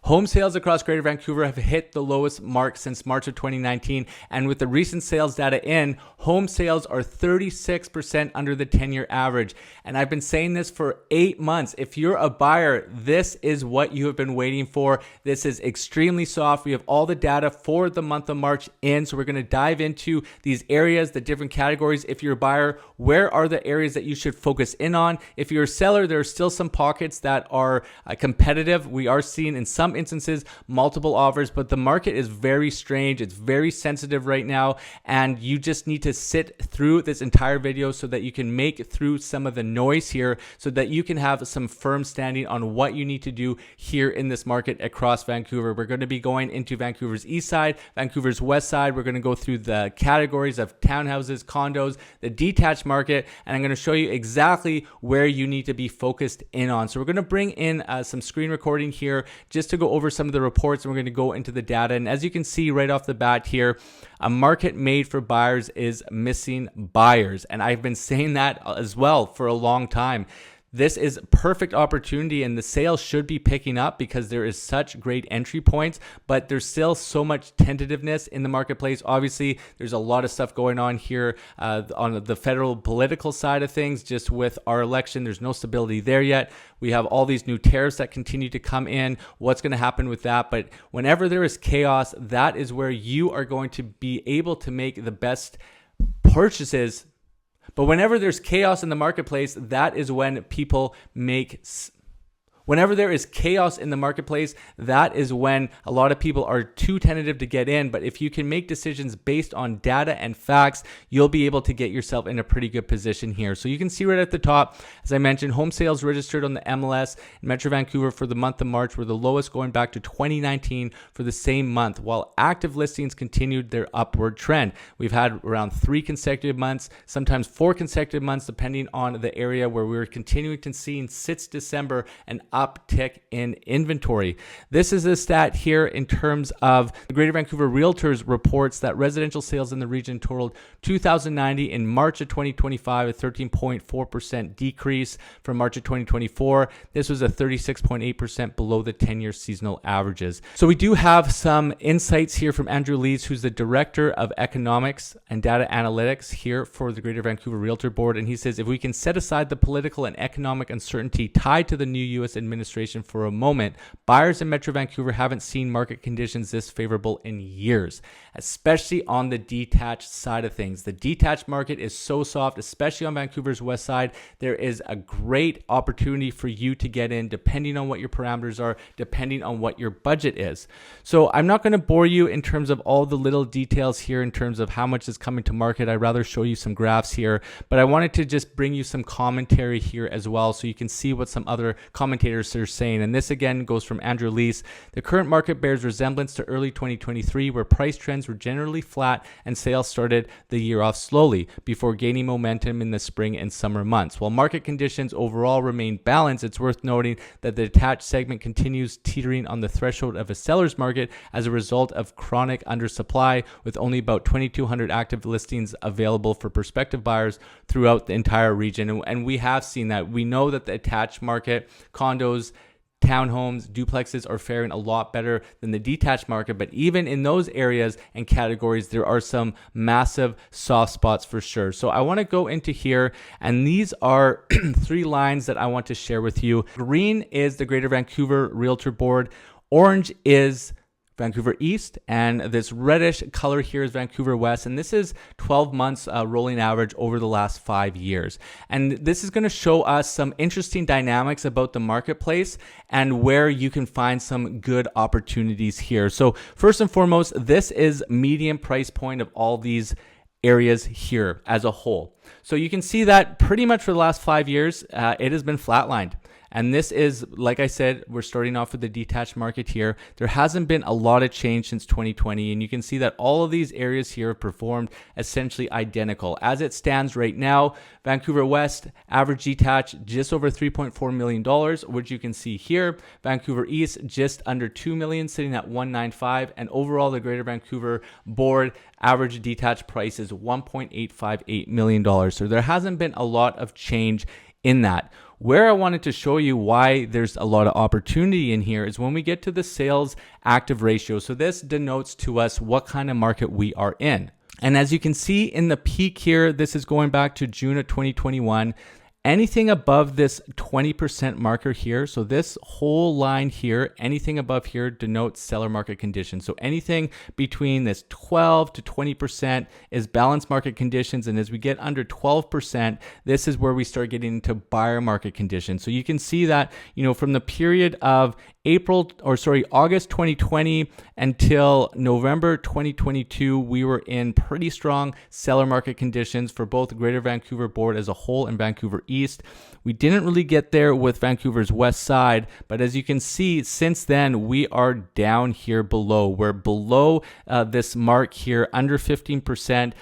Home sales across Greater Vancouver have hit the lowest mark since March of 2019, and with the recent sales data in, home sales are 36% under the 10-year average. And I've been saying this for 8 months. If you're a buyer, this is what you have been waiting for. This is extremely soft. We have all the data for the month of March in, so we're going to dive into these areas, the different categories. If you're a buyer, where are the areas that you should focus in on? If you're a seller, there are still some pockets that are competitive. We are seeing in some instances multiple offers, but the market is very strange. It's very sensitive right now, and you just need to sit through this entire video so that you can make through some of the noise here, so that you can have some firm standing on what you need to do here in this market across Vancouver. We're going to be going into Vancouver's east side, Vancouver's west side. We're going to go through the categories of townhouses, condos, the detached market, and I'm going to show you exactly where you need to be focused in on. So we're going to bring in some screen recording here just to go over some of the reports, and we're going to go into the data. And as you can see right off the bat here, a market made for buyers is missing buyers. And I've been saying that as well for a long time. This is a perfect opportunity, and the sales should be picking up because there is such great entry points, but there's still so much tentativeness in the marketplace. Obviously, there's a lot of stuff going on here on the federal political side of things. Just with our election, there's no stability there yet. We have all these new tariffs that continue to come in. What's going to happen with that? But whenever there is chaos, that is where you are going to be able to make the best purchases. But whenever there's chaos in the marketplace, that is when people make... Whenever there is chaos in the marketplace, that is when a lot of people are too tentative to get in. But if you can make decisions based on data and facts, you'll be able to get yourself in a pretty good position here. So you can see right at the top, as I mentioned, home sales registered on the MLS in Metro Vancouver for the month of March were the lowest going back to 2019 for the same month, while active listings continued their upward trend. We've had around 3 consecutive months, sometimes 4 consecutive months, depending on the area, where we're continuing to see since December an uptick in inventory. This is a stat here in terms of the Greater Vancouver Realtors reports that residential sales in the region totaled 2,090 in March of 2025, a 13.4% decrease from March of 2024. This was a 36.8% below the 10-year seasonal averages. So we do have some insights here from Andrew Lees, who's the Director of Economics and Data Analytics here for the Greater Vancouver Realtor Board. And he says, if we can set aside the political and economic uncertainty tied to the new U.S. administration for a moment, buyers in Metro Vancouver haven't seen market conditions this favorable in years, especially on the detached side of things. The detached market is so soft, especially on Vancouver's west side. There is a great opportunity for you to get in depending on what your parameters are, depending on what your budget is. So I'm not going to bore you in terms of all the little details here in terms of how much is coming to market. I'd rather show you some graphs here, but I wanted to just bring you some commentary here as well so you can see what some other commentators are saying. And this again goes from Andrew Lees. The current market bears resemblance to early 2023, where price trends were generally flat and sales started the year off slowly before gaining momentum in the spring and summer months. While market conditions overall remain balanced, it's worth noting that the detached segment continues teetering on the threshold of a seller's market as a result of chronic undersupply, with only about 2,200 active listings available for prospective buyers throughout the entire region. And we have seen that. We know that the attached market, condos, townhomes, duplexes are faring a lot better than the detached market, but even in those areas and categories, there are some massive soft spots for sure. So I want to go into here, and these are 3 lines that I want to share with you. Green is the Greater Vancouver Realtor Board, orange is Vancouver East, and this reddish color here is Vancouver West, and this is 12 months rolling average over the last 5 years. And this is going to show us some interesting dynamics about the marketplace and where you can find some good opportunities here. So first and foremost, this is median price point of all these areas here as a whole. So you can see that pretty much for the last 5 years, it has been flatlined. And this is, like I said, we're starting off with the detached market here. There hasn't been a lot of change since 2020. And you can see that all of these areas here have performed essentially identical. As it stands right now, Vancouver West, average detached, just over $3.4 million, which you can see here. Vancouver East, just under $2 million, sitting at $195. And overall, the Greater Vancouver Board, average detached price is $1.858 million. So there hasn't been a lot of change in that. Where I wanted to show you why there's a lot of opportunity in here is when we get to the sales active ratio. So this denotes to us what kind of market we are in. And as you can see in the peak here, this is going back to June of 2021. Anything above this 20% marker here, so this whole line here, anything above here denotes seller market conditions. So anything between this 12 to 20% is balanced market conditions. And as we get under 12%, this is where we start getting into buyer market conditions. So you can see that, from the period of August 2020 until November 2022, we were in pretty strong seller market conditions for both the Greater Vancouver Board as a whole and Vancouver East. We didn't really get there with Vancouver's West Side, but as you can see, since then, we are down here below. We're below this mark here, under 15%.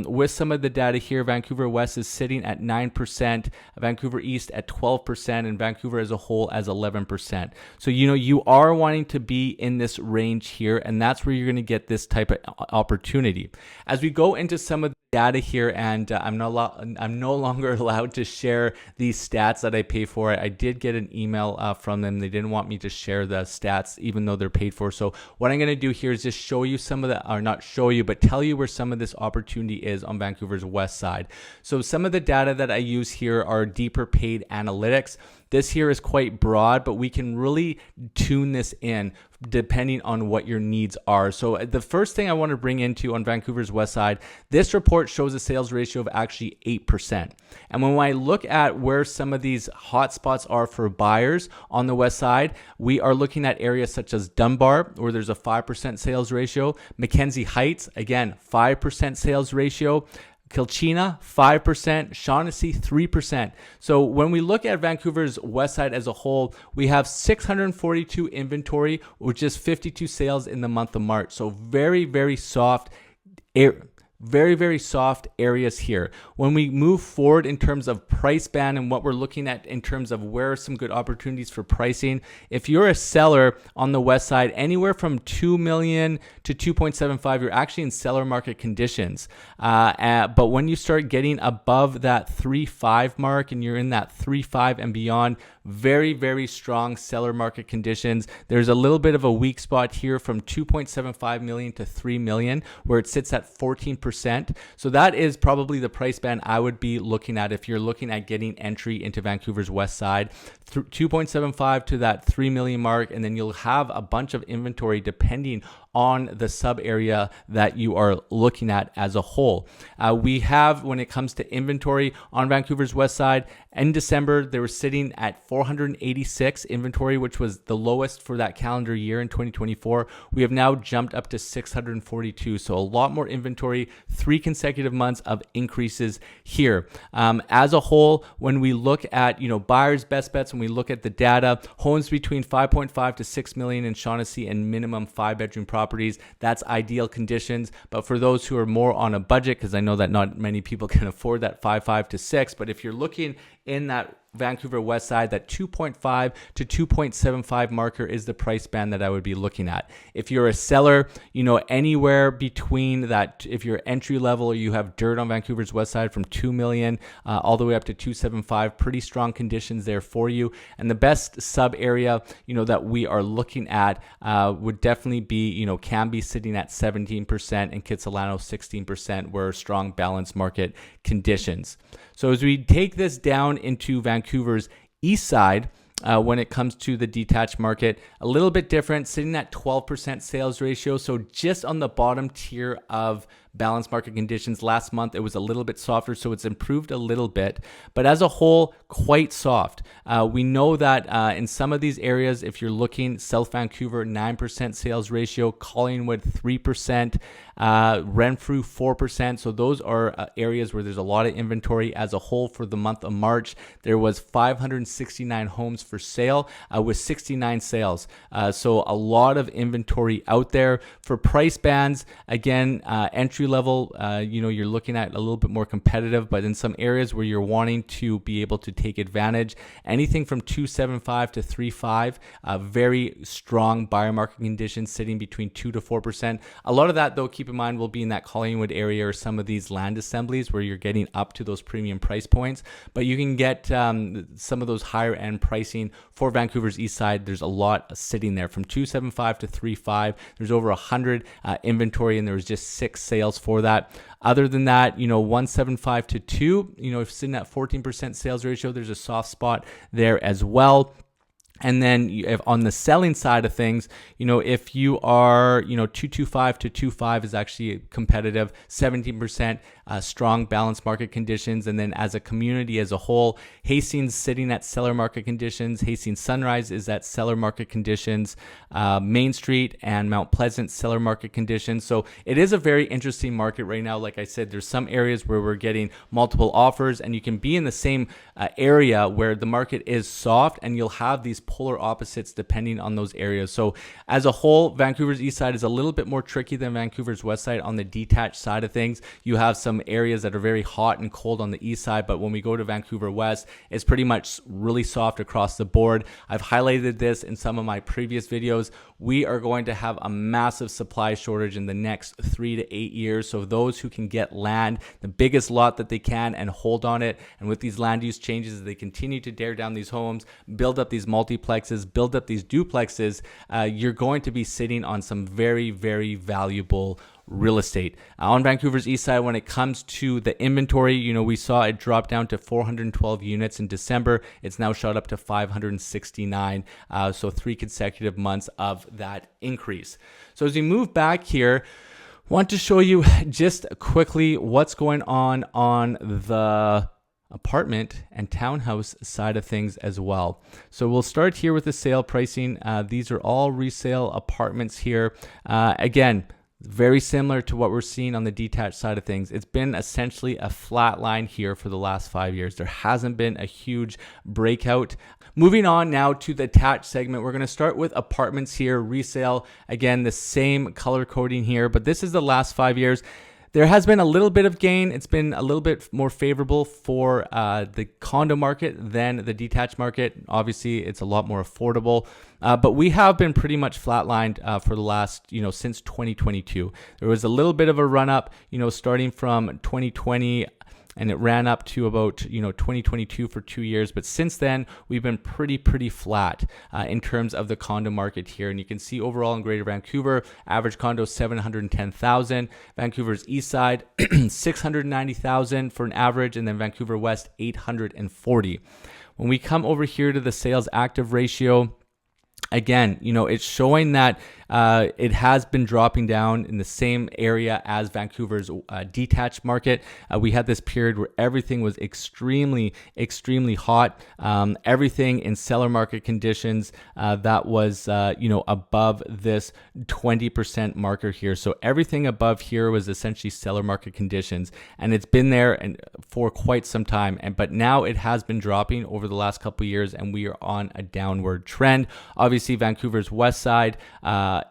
With some of the data here, Vancouver West is sitting at 9%, Vancouver East at 12%, and Vancouver as a whole as 11%. So, you are wanting to be in this range here, and that's where you're going to get this type of opportunity. As we go into some of the data here, and I'm no longer allowed to share these stats that I pay for. I did get an email from them. They didn't want me to share the stats even though they're paid for. So what I'm going to do here is just show you some of the, or not show you, but tell you where some of this opportunity is on Vancouver's West Side. So some of the data that I use here are deeper paid analytics. This here is quite broad, but we can really tune this in depending on what your needs are. So the first thing I want to bring into on Vancouver's West Side, this report shows a sales ratio of actually 8%. And when I look at where some of these hotspots are for buyers on the West Side, we are looking at areas such as Dunbar, where there's a 5% sales ratio, Mackenzie Heights, again, 5% sales ratio, Kilchina, 5%, Shaughnessy, 3%. So when we look at Vancouver's West Side as a whole, we have 642 inventory, which is 52 sales in the month of March. So very, very soft areas here. When we move forward in terms of price band and what we're looking at in terms of where are some good opportunities for pricing, if you're a seller on the West Side, anywhere from 2 million to 2.75, you're actually in seller market conditions. But when you start getting above that 3.5 mark and you're in that 3.5 and beyond, very, very strong seller market conditions. There's a little bit of a weak spot here from 2.75 million to 3 million, where it sits at 14%. So that is probably the price band I would be looking at if you're looking at getting entry into Vancouver's West Side. 2.75 to that 3 million mark, and then you'll have a bunch of inventory depending on the sub area that you are looking at as a whole. We have, when it comes to inventory on Vancouver's West Side, in December, they were sitting at 486 inventory, which was the lowest for that calendar year in 2024. We have now jumped up to 642. So a lot more inventory, 3 consecutive months of increases here. As a whole, when we look at, buyers' best bets, when we look at the data, homes between 5.5 to 6 million in Shaughnessy and minimum 5-bedroom properties, that's ideal conditions. But for those who are more on a budget, because I know that not many people can afford that 5.5 to 6, but if you're looking in that Vancouver West Side, that 2.5 to 2.75 marker is the price band that I would be looking at. If you're a seller, anywhere between that, if you're entry level or you have dirt on Vancouver's West Side from 2 million all the way up to 2.75, pretty strong conditions there for you. And the best sub area, that we are looking at would definitely be, Cambie sitting at 17% and Kitsilano 16%, where strong balanced market conditions. So as we take this down into Vancouver's East Side, when it comes to the detached market, a little bit different, sitting at 12% sales ratio. So just on the bottom tier of balanced market conditions. Last month, it was a little bit softer, so it's improved a little bit, but as a whole, quite soft. We know that in some of these areas, if you're looking, South Vancouver, 9% sales ratio, Collingwood, 3%, Renfrew, 4%. So those are areas where there's a lot of inventory. As a whole, for the month of March, there was 569 homes for sale with 69 sales. So a lot of inventory out there. For price bands, again, entry level, you're looking at a little bit more competitive, but in some areas where you're wanting to be able to take advantage, anything from 2.75 to 3.5, very strong buyer market conditions sitting between 2 to 4%. A lot of that, though, keep in mind, will be in that Collingwood area or some of these land assemblies where you're getting up to those premium price points. But you can get some of those higher end pricing for Vancouver's east side. There's a lot sitting there from 2.75 to 3.5. There's over 100 inventory, and there was just 6 sales for that. Other than that, 1.75 to 2, if sitting at 14% sales ratio, there's a soft spot there as well. And then if on the selling side of things, if you are, 2.25 to 2.5 is actually competitive, 17% strong balanced market conditions. And then as a community as a whole, Hastings sitting at seller market conditions. Hastings Sunrise is at seller market conditions. Main Street and Mount Pleasant seller market conditions. So it is a very interesting market right now. Like I said, there's some areas where we're getting multiple offers, and you can be in the same area where the market is soft, and you'll have these polar opposites depending on those areas. So as a whole, Vancouver's east side is a little bit more tricky than Vancouver's west side on the detached side of things. You have some areas that are very hot and cold on the east side, but when we go to Vancouver West, it's pretty much really soft across the board. I've highlighted this in some of my previous videos. We are going to have a massive supply shortage in the next 3 to 8 years. So those who can get land, the biggest lot that they can, and hold on it, and with these land use changes, they continue to tear down these homes, build up these multiplexes, build up these duplexes, you're going to be sitting on some very, very valuable real estate. On Vancouver's east side, when it comes to the inventory, we saw it drop down to 412 units in December. It's now shot up to 569. So 3 consecutive months of that increase. So as we move back here, want to show you just quickly what's going on the apartment and townhouse side of things as well. So we'll start here with the sale pricing. These are all resale apartments here. Again, very similar to what we're seeing on the detached side of things. It's been essentially a flat line here for the last 5 years. There hasn't been a huge breakout. Moving on now to the attached segment, we're going to start with apartments here, resale. Again, the same color coding here, but this is the last 5 years. There has been a little bit of gain. It's been a little bit more favorable for the condo market than the detached market. Obviously, it's a lot more affordable. But we have been pretty much flatlined for the last, since 2022. There was a little bit of a run up, starting from 2020. And it ran up to about 2022 for 2 years, but since then we've been pretty flat in terms of the condo market here. And you can see overall in Greater Vancouver, average condo 710,000. Vancouver's east side 690,000 for an average, and then Vancouver West 840. When we come over here to the sales active ratio, again, it's showing that it has been dropping down in the same area as Vancouver's detached market. We had this period where everything was extremely hot. Everything in seller market conditions that was above this 20% marker here. So everything above here was essentially seller market conditions, and it's been there and for quite some time. But now it has been dropping over the last couple of years, and we are on a downward trend. Obviously, Vancouver's west side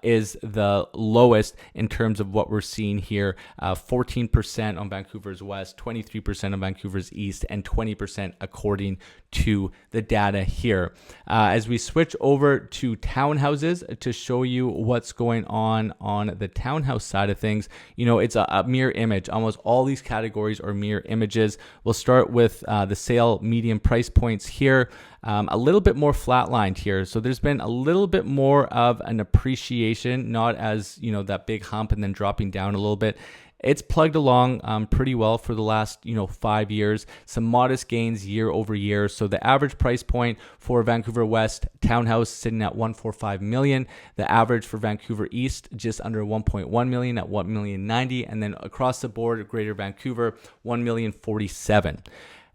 is the lowest in terms of what we're seeing here. 14% on Vancouver's west, 23% on Vancouver's east, and 20% according to the data here. As we switch over to townhouses to show you what's going on the townhouse side of things, it's a mirror image. Almost all these categories are mirror images. We'll start with the sale median price points here. A little bit more flatlined here. So there's been a little bit more of an appreciation, not as, that big hump and then dropping down a little bit. It's plugged along pretty well for the last 5 years. Some modest gains year over year. So the average price point for Vancouver West townhouse sitting at 1.45 million. The average for Vancouver East just under 1.1 million at 1.090 million, and then across the board, Greater Vancouver 1.047 million.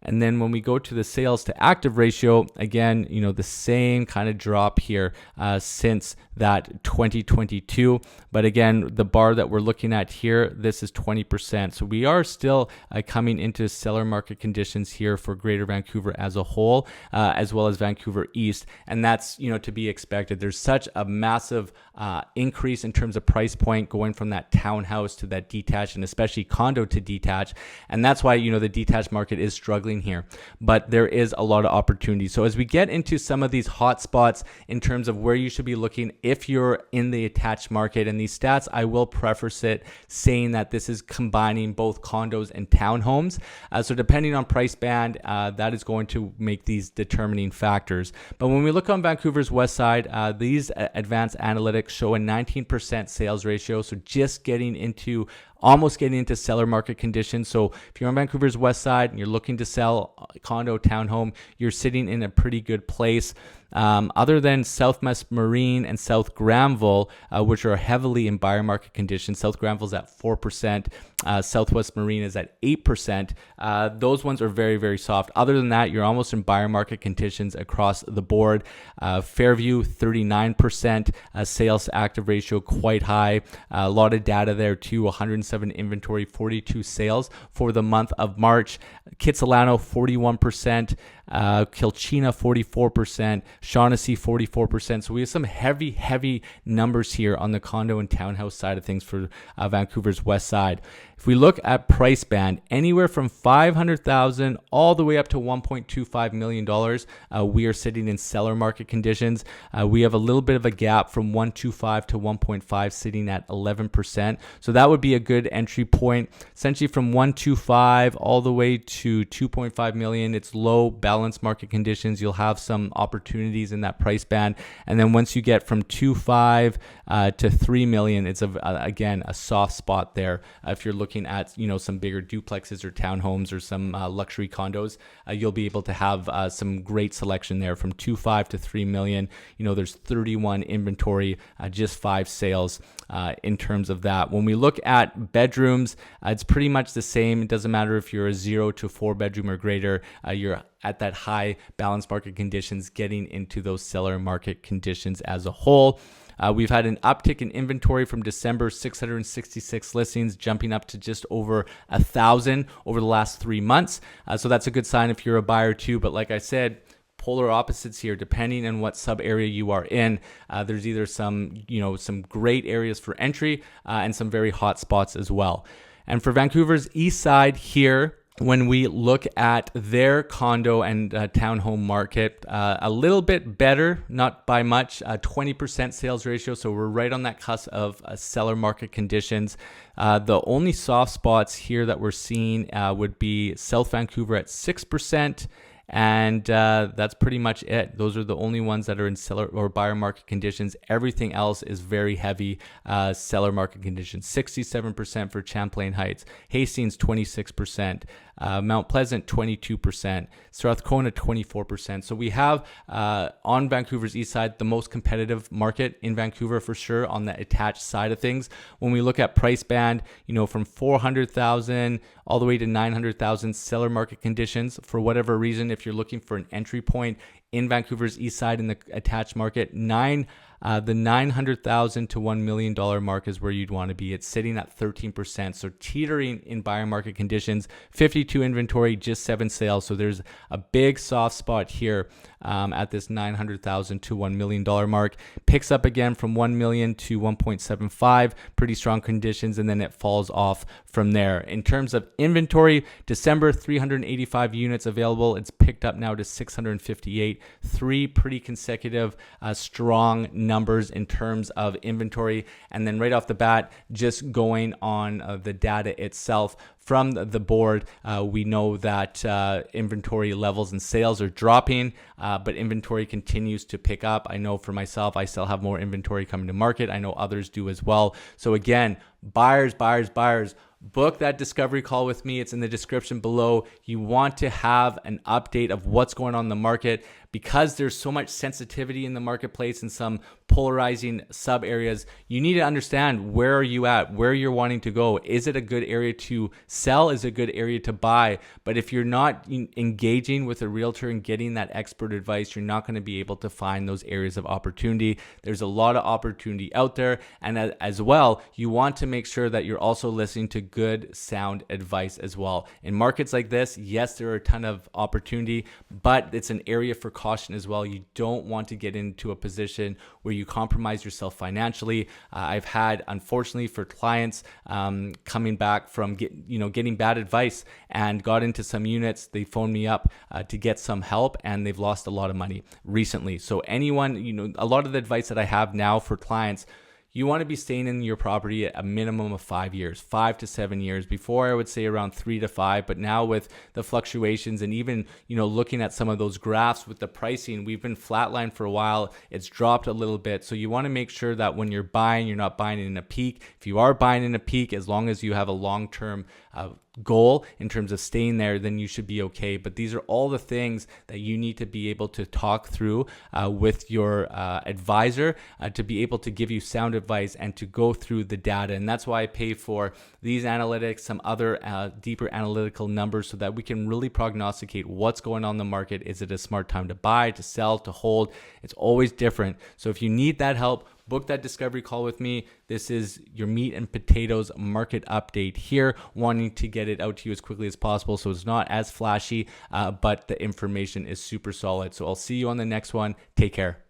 And then when we go to the sales to active ratio, again, the same kind of drop here since that 2022. But again, the bar that we're looking at here, this is 20%. So we are still coming into seller market conditions here for Greater Vancouver as a whole, as well as Vancouver East. And that's, to be expected. There's such a massive increase in terms of price point going from that townhouse to that detached, and especially condo to detached. And that's why, the detached market is struggling here. But there is a lot of opportunity. So as we get into some of these hot spots in terms of where you should be looking if you're in the attached market, and these stats, I will preface it saying that this is combining both condos and townhomes. So depending on price band, that is going to make these determining factors. But when we look on Vancouver's west side, these advanced analytics show a 19% sales ratio. So just almost getting into seller market conditions. So if you're on Vancouver's west side and you're looking to sell a condo, townhome, you're sitting in a pretty good place. Other than Southwest Marine and South Granville, which are heavily in buyer market conditions, South Granville's at 4%, Southwest Marine is at 8%. Those ones are very, very soft. Other than that, you're almost in buyer market conditions across the board. Fairview, 39%, sales to active ratio quite high. A lot of data there too, 107 inventory, 42 sales for the month of March. Kitsilano, 41%. Kilchina 44%, Shaughnessy 44%. So we have some heavy numbers here on the condo and townhouse side of things for Vancouver's west side. If we look at price band, anywhere from $500,000 all the way up to $1.25 million, we are sitting in seller market conditions. We have a little bit of a gap from 1.25 to 1.5, sitting at 11%. So that would be a good entry point. Essentially from 1.25 all the way to 2.5 million, it's low balanced market conditions. You'll have some opportunities in that price band. And then once you get from 2.5 to 3 million, it's again a soft spot there. If you're looking at some bigger duplexes or townhomes or some luxury condos, you'll be able to have some great selection there. From 2.5 to 3 million, there's 31 inventory, just 5 sales in terms of that. When we look at bedrooms, it's pretty much the same. It doesn't matter if you're a 0 to 4 bedroom or greater, you're at that high balanced market conditions, getting into those seller market conditions as a whole. We've had an uptick in inventory from December, 666 listings, jumping up to just over 1,000 over the last 3 months. So that's a good sign if you're a buyer too. But like I said, polar opposites here, depending on what sub area you are in. There's either some great areas for entry and some very hot spots as well. And for Vancouver's east side here, when we look at their condo and townhome market, a little bit better, not by much, 20% sales ratio. So we're right on that cusp of seller market conditions. The only soft spots here that we're seeing would be South Vancouver at 6%. And that's pretty much it. Those are the only ones that are in seller or buyer market conditions. Everything else is very heavy seller market conditions. 67% for Champlain Heights, Hastings 26%, Mount Pleasant 22%, Strathcona 24%. So we have on Vancouver's east side the most competitive market in Vancouver for sure on the attached side of things. When we look at price band, from 400,000 all the way to 900,000 seller market conditions. For whatever reason, if you're looking for an entry point in Vancouver's east side in the attached market, the $900,000 to $1 million mark is where you'd want to be. It's sitting at 13%. So teetering in buyer market conditions, 52 inventory, just 7 sales. So there's a big soft spot here at this $900,000 to $1 million mark. Picks up again from 1 million to 1.75, pretty strong conditions, and then it falls off from there. In terms of inventory, December, 385 units available. It's picked up now to 658. 3 pretty consecutive strong numbers in terms of inventory. And then right off the bat, just going on the data itself from the board, we know that inventory levels and sales are dropping, but inventory continues to pick up. I know for myself, I still have more inventory coming to market. I know others do as well. So again, buyers, book that discovery call with me. It's in the description below. You want to have an update of what's going on in the market. because there's so much sensitivity in the marketplace and some polarizing sub areas, you need to understand where are you at, where you're wanting to go. Is it a good area to sell? Is it a good area to buy? But if you're not engaging with a realtor and getting that expert advice, you're not going to be able to find those areas of opportunity. There's a lot of opportunity out there. And as well, you want to make sure that you're also listening to good, sound advice as well. In markets like this, yes, there are a ton of opportunity, but it's an area for caution as well. You don't want to get into a position where you compromise yourself financially. I've had, unfortunately, for clients coming back from getting bad advice and got into some units, they phoned me up to get some help, and they've lost a lot of money recently. So anyone, a lot of the advice that I have now for clients, you want to be staying in your property at a minimum of 5 years, 5 to 7 years. Before, I would say around 3 to 5, but now with the fluctuations and even, looking at some of those graphs with the pricing, we've been flatlined for a while. It's dropped a little bit. So you want to make sure that when you're buying, you're not buying in a peak. If you are buying in a peak, as long as you have a long-term goal in terms of staying there, then you should be okay. But these are all the things that you need to be able to talk through with your advisor to be able to give you sound advice and to go through the data. And that's why I pay for these analytics, some other deeper analytical numbers, so that we can really prognosticate what's going on in the market. Is it a smart time to buy, to sell, to hold? It's always different. So if you need that help, book that discovery call with me. This is your meat and potatoes market update here, wanting to get it out to you as quickly as possible. So it's not as flashy, but the information is super solid. So I'll see you on the next one. Take care.